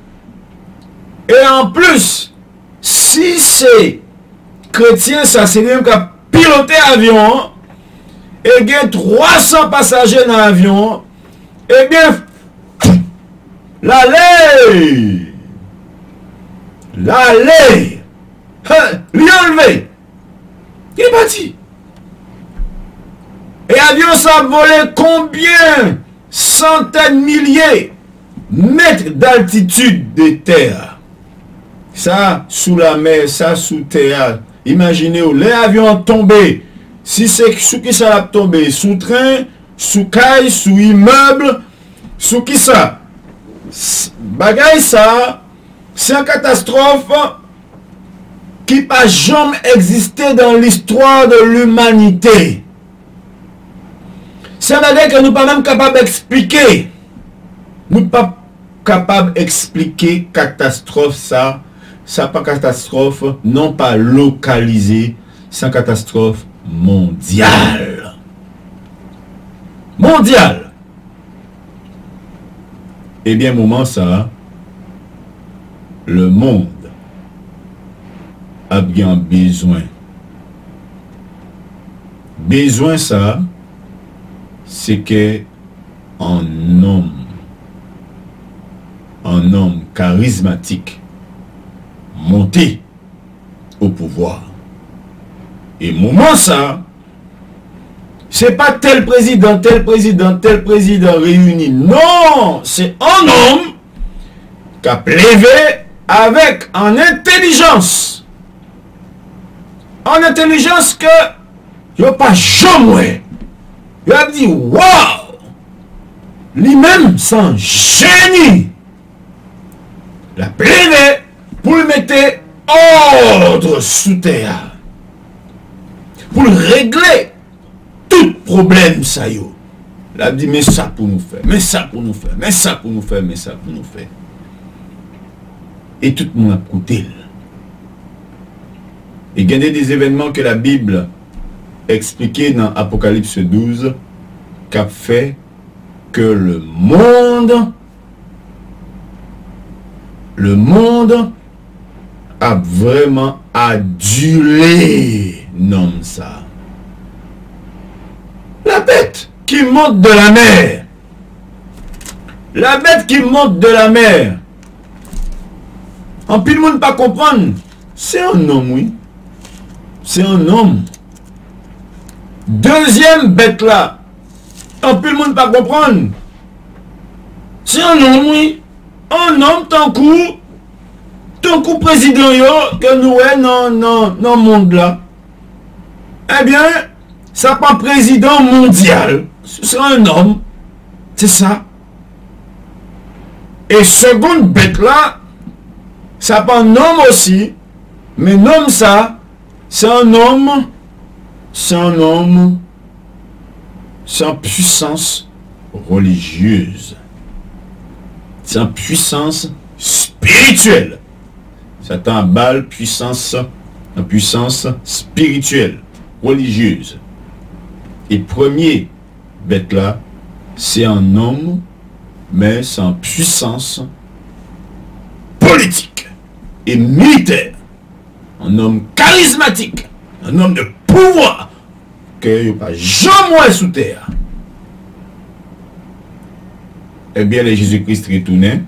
et en plus, si c'est chrétien, ça c'est même qu'à piloter avion, et il y a 300 passagers dans l'avion, eh bien, l'allée, lui enlevé, il est parti. Et l'avion s'est volé combien? Centaines, milliers mètres d'altitude de terre. Ça sous la mer, ça sous terre. Imaginez où les avions tombés. Si c'est sous qui ça a tombé? Sous train, sous caille, sous immeuble, sous qui ça? Bagay ça, c'est une catastrophe qui n'a pas jamais existé dans l'histoire de l'humanité. C'est un que nous ne sommes pas même capables d'expliquer. Nous ne sommes pas capables d'expliquer catastrophe ça. Ça pas catastrophe, non pas localisée, c'est une catastrophe mondiale. Mondiale. Eh bien, moment ça, le monde a bien besoin. Besoin ça, c'est que un homme charismatique monté au pouvoir. Et moment ça, c'est pas tel président réuni. Non, c'est un homme qui a levé avec en intelligence. En intelligence que il n'y a pas jamais. Il a dit, waouh! Lui-même, sans génie, la levé pour le mettre ordre sous terre. Pour régler tout problème, ça y est. Il a dit, mais ça pour nous faire, mais ça pour nous faire, mais ça pour nous faire, mais ça pour nous faire. Et tout le monde a écouté. Et il y a des événements que la Bible expliquait dans Apocalypse 12 qui a fait que le monde a vraiment adulé nomme ça. La bête qui monte de la mer. La bête qui monte de la mer. En plus, le monde pas comprendre. C'est un homme, oui. C'est un homme. Deuxième bête là. En plus, le monde pas comprendre. C'est un homme, oui. Un homme, tant coup président yo, que nous dans le monde là. Eh bien, ça pas président mondial. Ce sera un homme. C'est ça. Et seconde bête là, ça pas un homme aussi. Mais l'homme ça, c'est un homme sans puissance religieuse. Sans puissance spirituelle. Satan a balle puissance spirituelle, religieuse. Et premier bête là, c'est un homme, mais sans puissance politique et militaire. Un homme charismatique, un homme de pouvoir, que n'y a pas jamais sous terre. Eh bien, les Jésus-Christ retournait.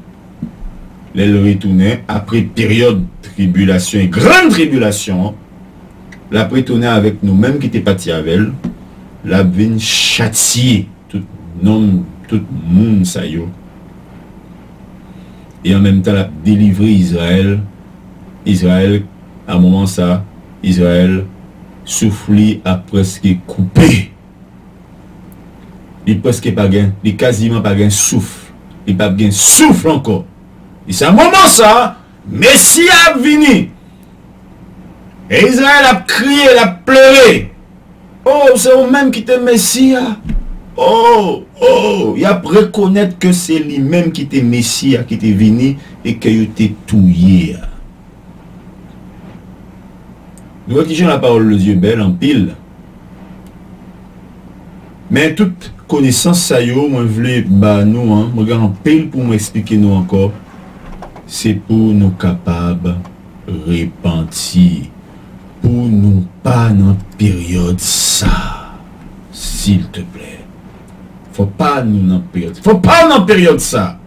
Les retournait après période de tribulation et grande tribulation. La retournait avec nous-mêmes qui étaient partis avec elle. La vient châtier tout le monde ça y est. Et en même temps, la délivrer Israël. Israël, à un moment ça, Israël soufflé a presque coupé. Il presque pas gain, il quasiment pas gain souffle. Il pas gain souffle encore. Et c'est un moment ça, Messie a venu. Et Israël a crié, il a pleuré. Oh, c'est vous-même qui était Messie. Oh, il a reconnaître que c'est lui-même qui était Messie, qui était venu et qu'il était touillé. Nous voyons la parole de Dieu belle en pile. Mais toute connaissance ça yo, moi voulais bah nous hein, moi en pile pour m'expliquer nous encore. C'est pour nous capables repentir, pour nous pas dans période ça, s'il te plaît. Faut pas nous dans période. Faut pas dans période ça.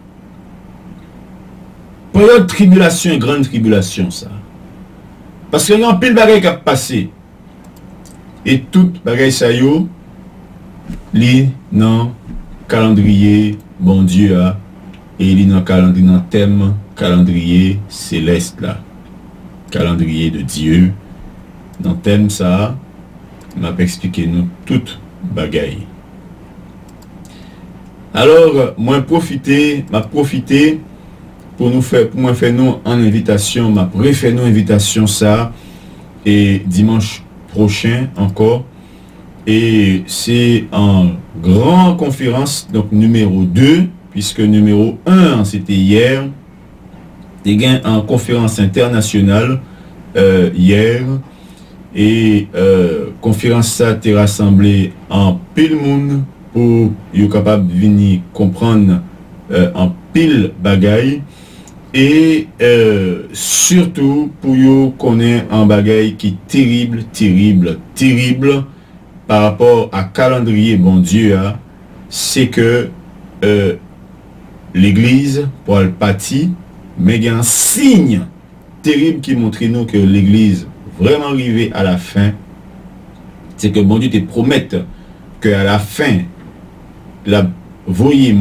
Période tribulation et grande tribulation ça. Parce qu'il y a un pile bagaille qui a passé. Et tout bagaille ça yo li dans calendrier bon Dieu a et li dans calendrier dans thème calendrier céleste là. Calendrier de Dieu. Dans thème ça m'a expliqué nous toute bagaille. Alors moi profiter pour nous faire pour moi faire nous en invitation, m'a préféré nous invitation ça et dimanche prochain encore. Et c'est en grande conférence, donc numéro 2, puisque numéro 1 c'était hier. Des gains en conférence internationale hier. Et conférence ça a été rassemblée en pile monde pour être capable de venir comprendre en pile bagaille. Et surtout pour vous connaître un bagaille qui est terrible par rapport à calendrier bon Dieu, c'est que l'église pour le parti, mais il y a un signe terrible qui montre nous que l'église vraiment arrivée à la fin, c'est que bon Dieu te promette que à la fin, la voyez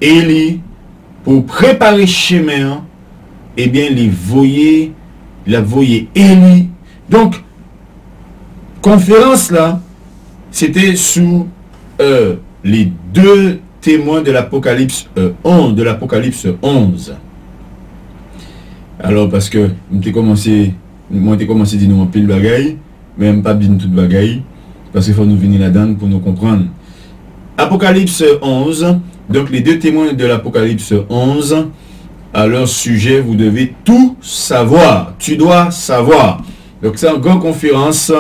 Élie pour préparer chemin, eh bien les voyez Élie. Donc conférence là, c'était sous les deux témoins de l'Apocalypse 11. Alors parce que moi j'ai commencé à dire nous en pile bagaille, même pas bien toute bagaille, parce qu'il faut nous venir là-dedans pour nous comprendre. Apocalypse 11, donc les deux témoins de l'Apocalypse 11, à leur sujet, vous devez tout savoir. Tu dois savoir. Donc c'est une grande conférence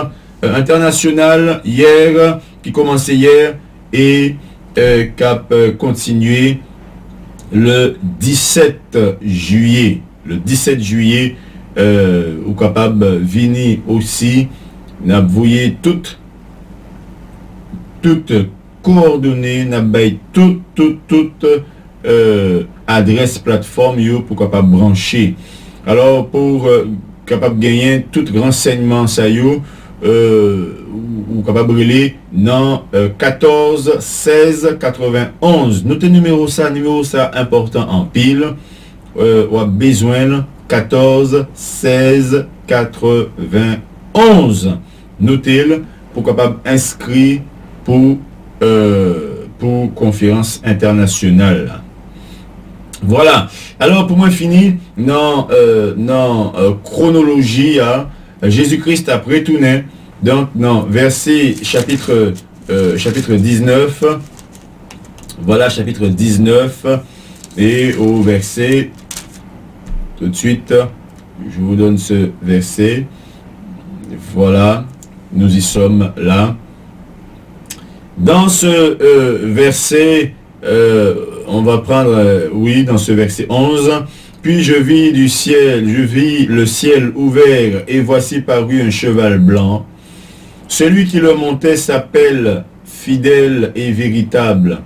internationale hier, qui commençait hier et qui a continué le 17 juillet. Le 17 juillet, ou capable venir aussi, n'a voyé toutes coordonnées, n'a baillé toute adresse plateforme pour capable brancher. Alors pour capable gagner tout renseignement ça yo, ou capable relayer dans 14 16 91. Notez numéro ça important en pile. Ou a besoin 14 16 91. Notez-le pour capable inscrire pour conférence internationale. Voilà. Alors pour moi fini dans chronologie Jésus-Christ a retourné donc dans verset chapitre 19. Voilà chapitre 19 et au verset tout de suite je vous donne ce verset. Voilà, nous y sommes là. Dans ce verset, on va prendre, dans ce verset 11. Puis je vis le ciel ouvert, et voici parut un cheval blanc. Celui qui le montait s'appelle Fidèle et Véritable,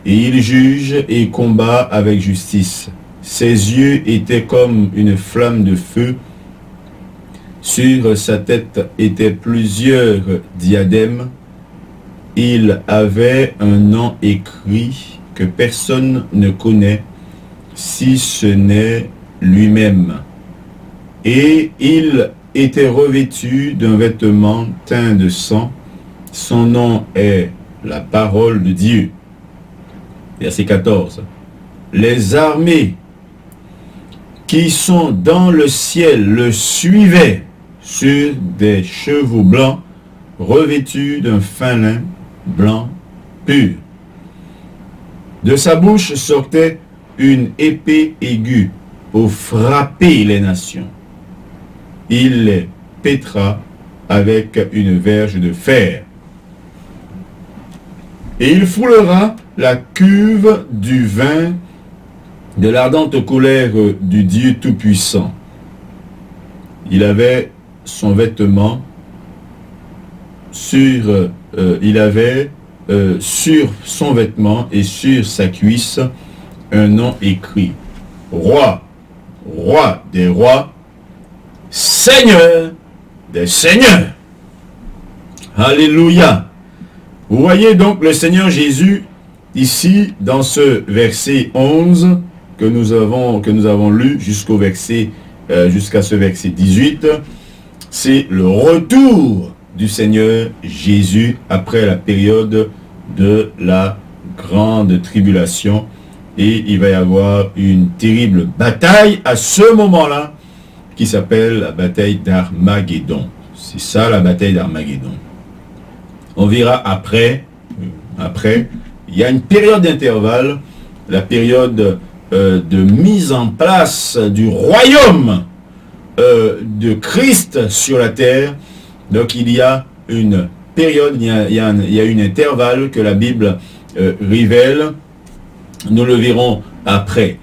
et il juge et combat avec justice. Ses yeux étaient comme une flamme de feu. Sur sa tête étaient plusieurs diadèmes. Il avait un nom écrit que personne ne connaît, si ce n'est lui-même. Et il était revêtu d'un vêtement teint de sang. Son nom est la parole de Dieu. Verset 14. Les armées qui sont dans le ciel le suivaient sur des chevaux blancs, revêtus d'un fin lin blanc pur. De sa bouche sortait une épée aiguë pour frapper les nations. Il les pétra avec une verge de fer. Et il foulera la cuve du vin de l'ardente colère du Dieu Tout-Puissant. Il avait son vêtement sur son vêtement et sur sa cuisse un nom écrit: Roi, Roi des rois, Seigneur des seigneurs. Alléluia. Vous voyez donc le Seigneur Jésus ici dans ce verset 11 que nous avons lu jusqu'à ce verset 18. C'est le retour du Seigneur Jésus après la période de la grande tribulation, et il va y avoir une terrible bataille à ce moment-là qui s'appelle la bataille d'Armageddon. C'est ça la bataille d'Armageddon. On verra après, il y a une période d'intervalle, la période de mise en place du royaume de Christ sur la terre. Donc il y a une période, il y a une intervalle que la Bible révèle. Nous le verrons après.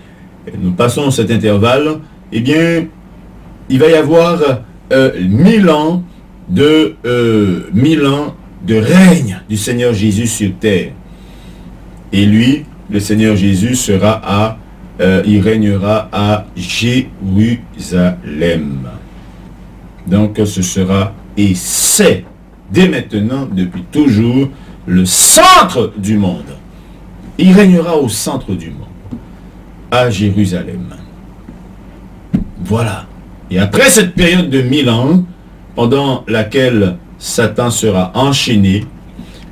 Nous passons cet intervalle. Eh bien, il va y avoir 1000 ans de règne du Seigneur Jésus sur terre. Et lui, le Seigneur Jésus, il régnera à Jérusalem. Donc ce sera, et c'est dès maintenant, depuis toujours, le centre du monde. Il régnera au centre du monde, à Jérusalem. Voilà. Et après cette période de 1000 ans, pendant laquelle Satan sera enchaîné,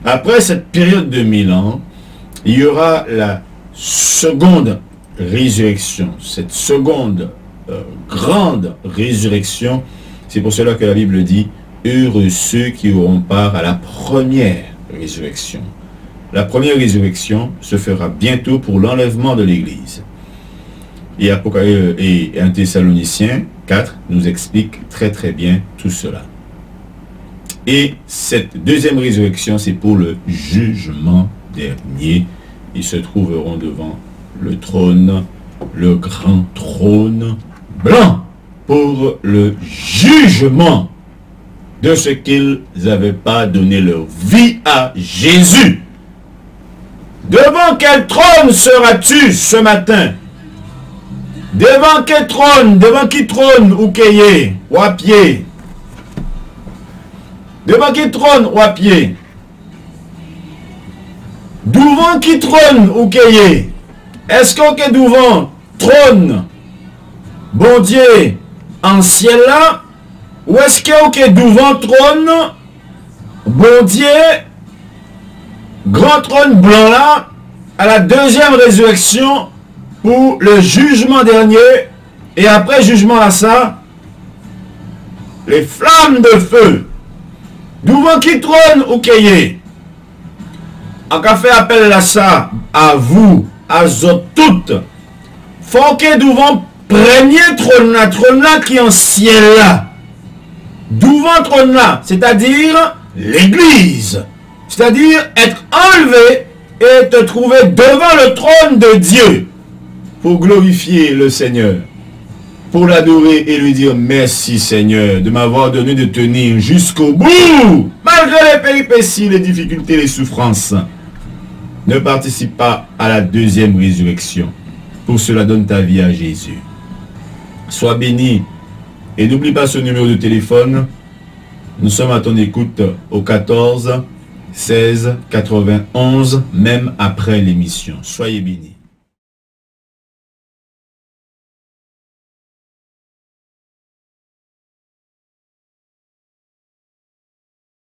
après cette période de 1000 ans, il y aura la seconde résurrection, cette seconde grande résurrection. C'est pour cela que la Bible dit: heureux ceux qui auront part à la première résurrection. La première résurrection se fera bientôt pour l'enlèvement de l'Église. Et 1 Thessaloniciens 4 nous explique très très bien tout cela. Et cette deuxième résurrection, c'est pour le jugement dernier. Ils se trouveront devant le trône, le grand trône blanc, pour le jugement de ce qu'ils n'avaient pas donné leur vie à Jésus. Devant quel trône seras-tu ce matin? Devant quel trône? Devant qui trône ou qu'ayez? Ou à pied? Devant qui trône ou à pied? Devant qui trône ou qu'ayez? Est-ce qu'on est devant trône, bon Dieu, en ciel là? Ou est-ce qu'on est devant trône, bon Dieu, grand trône blanc là, à la deuxième résurrection pour le jugement dernier, et après jugement là ça, les flammes de feu, devant qui trône ou qu'ayez? En cas fait appel à ça, à vous, à vous toutes, faut que devant premier trône là qui est en ciel là, devant trône là, c'est-à-dire l'église, c'est-à-dire être enlevé et te trouver devant le trône de Dieu pour glorifier le Seigneur, pour l'adorer et lui dire merci Seigneur de m'avoir donné de tenir jusqu'au bout, malgré les péripéties, les difficultés, les souffrances. Ne participe pas à la deuxième résurrection. Pour cela, donne ta vie à Jésus. Sois béni et n'oublie pas ce numéro de téléphone. Nous sommes à ton écoute au 14 16 91, même après l'émission. Soyez bénis.